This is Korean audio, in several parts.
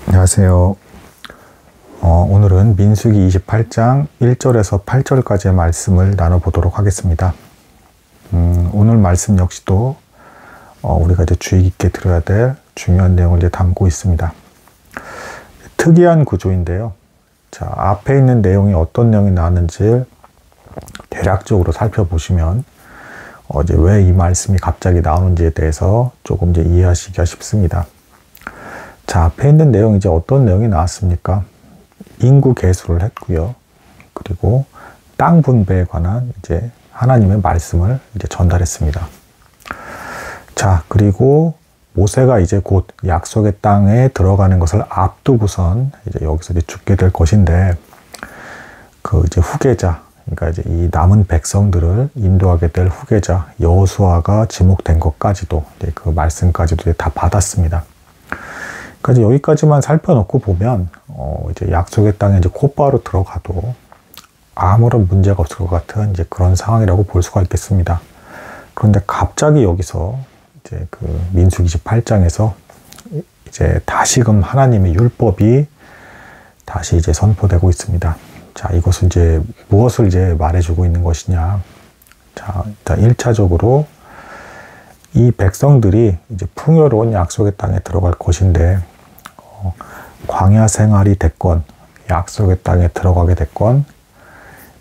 안녕하세요. 오늘은 민수기 28장 1절에서 8절까지의 말씀을 나눠보도록 하겠습니다. 오늘 말씀 역시도 우리가 이제 주의 깊게 들어야 될 중요한 내용을 이제 담고 있습니다. 특이한 구조인데요. 자, 앞에 있는 내용이 어떤 내용이 나왔는지 대략적으로 살펴보시면 이제 왜 이 말씀이 갑자기 나오는지에 대해서 조금 이제 이해하시기가 쉽습니다. 자, 앞에 있는 내용이 이제 어떤 내용이 나왔습니까? 인구 계수를 했고요. 그리고 땅 분배에 관한 이제 하나님의 말씀을 이제 전달했습니다. 자, 그리고 모세가 이제 곧 약속의 땅에 들어가는 것을 앞두고선 이제 여기서 이제 죽게 될 것인데, 그 이제 후계자, 그러니까 이제 이 남은 백성들을 인도하게 될 후계자 여호수아가 지목된 것까지도 이제 그 말씀까지도 이제 다 받았습니다. 그러니까 여기까지만 살펴놓고 보면 이제 약속의 땅에 이제 곧바로 들어가도 아무런 문제가 없을 것 같은 이제 그런 상황이라고 볼 수가 있겠습니다. 그런데 갑자기 여기서 이제 그 민수기 28장에서 이제 다시금 하나님의 율법이 다시 이제 선포되고 있습니다. 자, 이것은 이제 무엇을 이제 말해주고 있는 것이냐? 자, 일단 1차적으로 이 백성들이 이제 풍요로운 약속의 땅에 들어갈 것인데, 광야 생활이 됐건 약속의 땅에 들어가게 됐건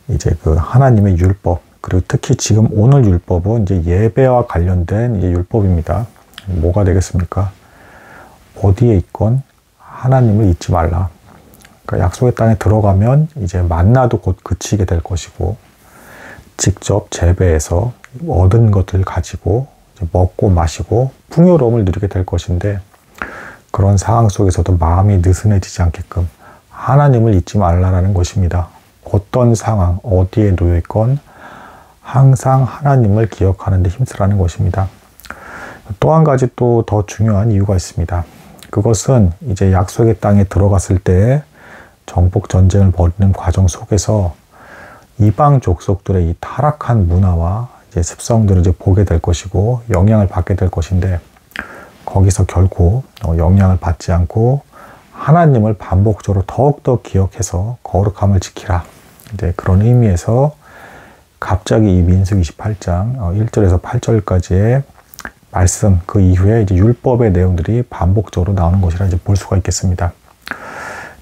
이제 그 하나님의 율법, 그리고 특히 지금 오늘 율법은 이제 예배와 관련된 이제 율법입니다. 뭐가 되겠습니까? 어디에 있건 하나님을 잊지 말라. 그러니까 약속의 땅에 들어가면 이제 만나도 곧 그치게 될 것이고, 직접 재배해서 얻은 것들 가지고 이제 먹고 마시고 풍요로움을 누리게 될 것인데, 그런 상황 속에서도 마음이 느슨해지지 않게끔 하나님을 잊지 말라라는 것입니다. 어떤 상황, 어디에 놓여 있건 항상 하나님을 기억하는 데 힘쓰라는 것입니다. 또 한 가지 또 더 중요한 이유가 있습니다. 그것은 이제 약속의 땅에 들어갔을 때 정복 전쟁을 벌이는 과정 속에서 이방 족속들의 이 타락한 문화와 이제 습성들을 이제 보게 될 것이고 영향을 받게 될 것인데, 거기서 결코 영향을 받지 않고 하나님을 반복적으로 더욱더 기억해서 거룩함을 지키라. 이제 그런 의미에서 갑자기 이 민수기 28장 1절에서 8절까지의 말씀, 그 이후에 이제 율법의 내용들이 반복적으로 나오는 것이라 이제 볼 수가 있겠습니다.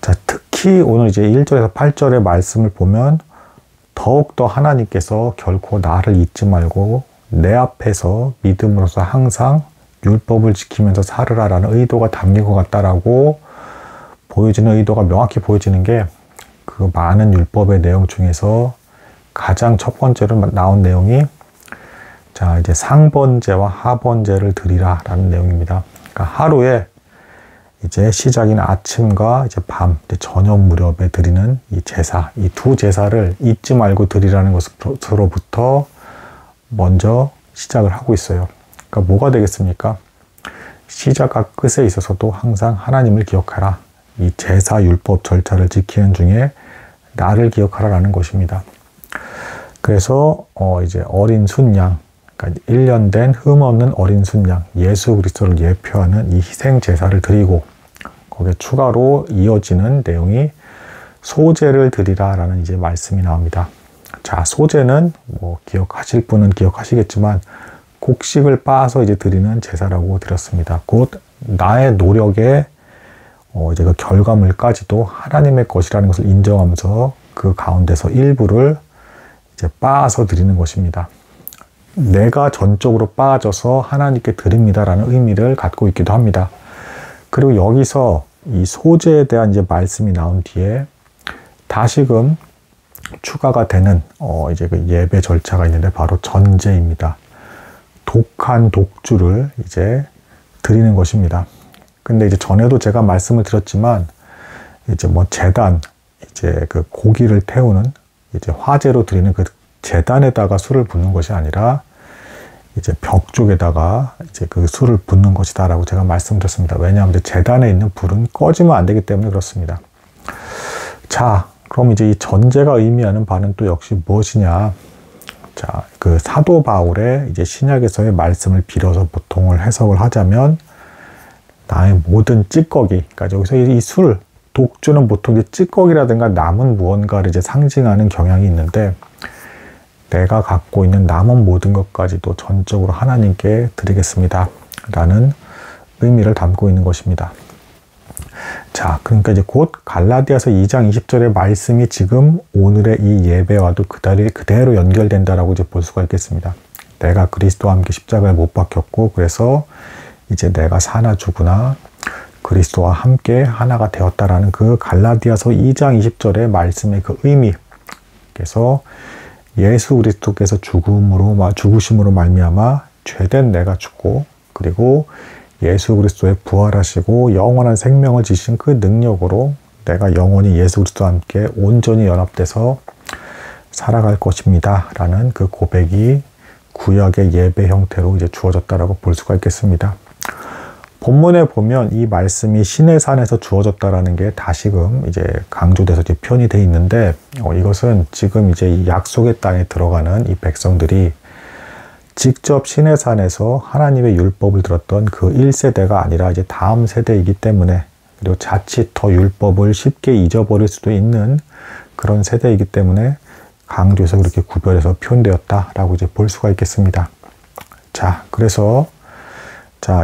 자, 특히 오늘 이제 1절에서 8절의 말씀을 보면 더욱더 하나님께서 결코 나를 잊지 말고 내 앞에서 믿음으로써 항상 율법을 지키면서 살으라라는 의도가 담긴 것 같다라고 보여지는, 의도가 명확히 보여지는 게 그 많은 율법의 내용 중에서 가장 첫 번째로 나온 내용이, 자, 이제 상번제와 하번제를 드리라라는 내용입니다. 그러니까 하루에 이제 시작인 아침과 이제 밤, 이제 저녁 무렵에 드리는 이 제사, 이 두 제사를 잊지 말고 드리라는 것으로부터 먼저 시작을 하고 있어요. 그러니까 뭐가 되겠습니까? 시작과 끝에 있어서도 항상 하나님을 기억하라. 이 제사 율법 절차를 지키는 중에 나를 기억하라라는 것입니다. 그래서 이제 어린 순양, 그러니까 1년 된 흠없는 어린 순양, 예수 그리스도를 예표하는 이 희생 제사를 드리고, 거기에 추가로 이어지는 내용이 소제를 드리라라는 이제 말씀이 나옵니다. 자, 소제는 뭐 기억하실 분은 기억하시겠지만 곡식을 빻아서 이제 드리는 제사라고 드렸습니다. 곧 나의 노력에 이제 그 결과물까지도 하나님의 것이라는 것을 인정하면서 그 가운데서 일부를 이제 빻아서 드리는 것입니다. 내가 전적으로 빠져서 하나님께 드립니다라는 의미를 갖고 있기도 합니다. 그리고 여기서 이 소제에 대한 이제 말씀이 나온 뒤에 다시금 추가가 되는 이제 그 예배 절차가 있는데 바로 전제입니다. 독한 독주를 이제 드리는 것입니다. 근데 이제 전에도 제가 말씀을 드렸지만, 이제 뭐 제단, 이제 그 고기를 태우는 이제 화제로 드리는 그 제단에다가 술을 붓는 것이 아니라 이제 벽 쪽에다가 이제 그 술을 붓는 것이다라고 제가 말씀드렸습니다. 왜냐하면 이제 제단에 있는 불은 꺼지면 안 되기 때문에 그렇습니다. 자, 그럼 이제 이 전제가 의미하는 바는 또 역시 무엇이냐? 자, 그 사도 바울의 이제 신약에서의 말씀을 빌어서 보통을 해석을 하자면, 나의 모든 찌꺼기, 그러니까 여기서 이 술, 독주는 보통 이제 찌꺼기라든가 남은 무언가를 이제 상징하는 경향이 있는데, 내가 갖고 있는 남은 모든 것까지도 전적으로 하나님께 드리겠습니다 라는 의미를 담고 있는 것입니다. 자, 그러니까 이제 곧 갈라디아서 2장 20절의 말씀이 지금 오늘의 이 예배와도 그대로 연결된다라고 이제 볼 수가 있겠습니다. 내가 그리스도와 함께 십자가에 못 박혔고, 그래서 이제 내가 사나 죽으나 그리스도와 함께 하나가 되었다라는 그 갈라디아서 2장 20절의 말씀의 그 의미. 그래서 예수 그리스도께서 죽으심으로 말미암아 죄된 내가 죽고, 그리고 예수 그리스도의 부활하시고 영원한 생명을 지신 그 능력으로 내가 영원히 예수 그리스도와 함께 온전히 연합돼서 살아갈 것입니다 라는 그 고백이 구약의 예배 형태로 이제 주어졌다라고 볼 수가 있겠습니다. 본문에 보면 이 말씀이 시내산에서 주어졌다라는 게 다시금 이제 강조돼서 이제 표현이 돼 있는데, 이것은 지금 이제 이 약속의 땅에 들어가는 이 백성들이 직접 시내산에서 하나님의 율법을 들었던 그 1세대가 아니라 이제 다음 세대이기 때문에, 그리고 자칫 더 율법을 쉽게 잊어버릴 수도 있는 그런 세대이기 때문에 강조해서 그렇게 구별해서 표현되었다라고 이제 볼 수가 있겠습니다. 자, 그래서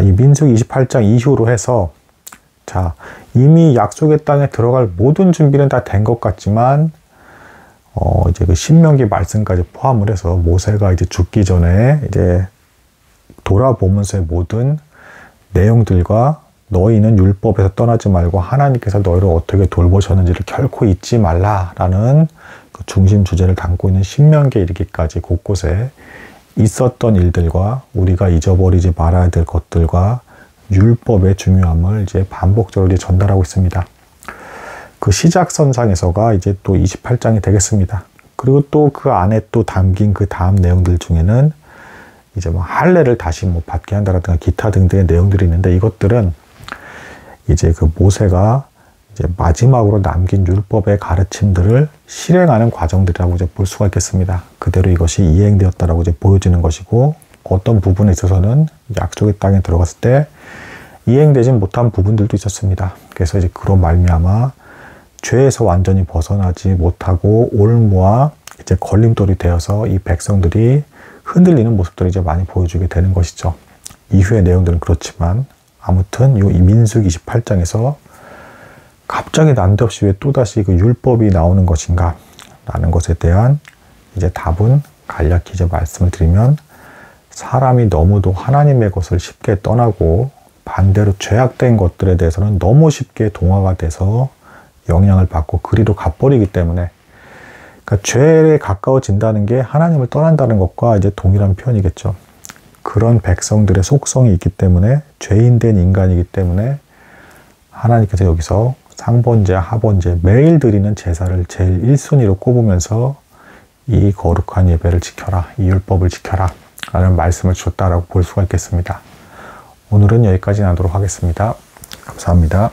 이 민수기 28장 이후로 해서 이미 약속의 땅에 들어갈 모든 준비는 다 된 것 같지만, 이제 그 신명기 말씀까지 포함을 해서 모세가 이제 죽기 전에 이제 돌아보면서의 모든 내용들과 너희는 율법에서 떠나지 말고 하나님께서 너희를 어떻게 돌보셨는지를 결코 잊지 말라라는 그 중심 주제를 담고 있는 신명기에 이르기까지 곳곳에 있었던 일들과 우리가 잊어버리지 말아야 될 것들과 율법의 중요함을 이제 반복적으로 이제 전달하고 있습니다. 그 시작선상에서가 이제 또 28장이 되겠습니다. 그리고 또 그 안에 또 담긴 그 다음 내용들 중에는 이제 뭐 할례를 다시 뭐 받게 한다라든가 기타 등등의 내용들이 있는데, 이것들은 이제 그 모세가 이제 마지막으로 남긴 율법의 가르침들을 실행하는 과정들이라고 이제 볼 수가 있겠습니다. 그대로 이것이 이행되었다라고 이제 보여지는 것이고, 어떤 부분에 있어서는 약속의 땅에 들어갔을 때 이행되지 못한 부분들도 있었습니다. 그래서 이제 그로 말미암아 죄에서 완전히 벗어나지 못하고 올무와 이제 걸림돌이 되어서 이 백성들이 흔들리는 모습들을 이제 많이 보여주게 되는 것이죠. 이후의 내용들은 그렇지만 아무튼 이 민수기 28장에서 갑자기 난데없이 왜 또다시 그 율법이 나오는 것인가 라는 것에 대한 이제 답은 간략히 이제 말씀을 드리면, 사람이 너무도 하나님의 것을 쉽게 떠나고 반대로 죄악된 것들에 대해서는 너무 쉽게 동화가 돼서 영향을 받고 그리로 가버리기 때문에, 그러니까 죄에 가까워진다는 게 하나님을 떠난다는 것과 이제 동일한 표현이겠죠. 그런 백성들의 속성이 있기 때문에, 죄인된 인간이기 때문에 하나님께서 여기서 상번제, 하번제, 매일 드리는 제사를 제일 1순위로 꼽으면서 이 거룩한 예배를 지켜라, 이 율법을 지켜라 라는 말씀을 주셨다라고 볼 수가 있겠습니다. 오늘은 여기까지 나도록 하겠습니다. 감사합니다.